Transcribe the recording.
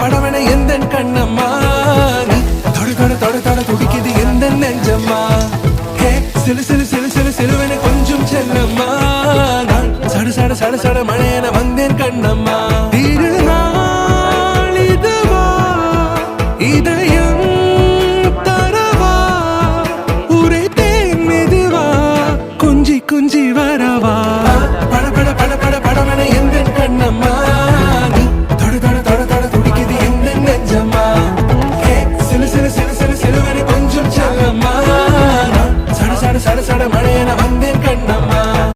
படவன எந்த கண்ணம்மா நீ தொட தொட தொட தொட துடிக்குது எந்த நெஞ்சம்மா ஹே சிலு சிலு சிலு சிலு சிலுவன கொஞ்சம் செல்லம்மா நான் சட சட சட சட மழையன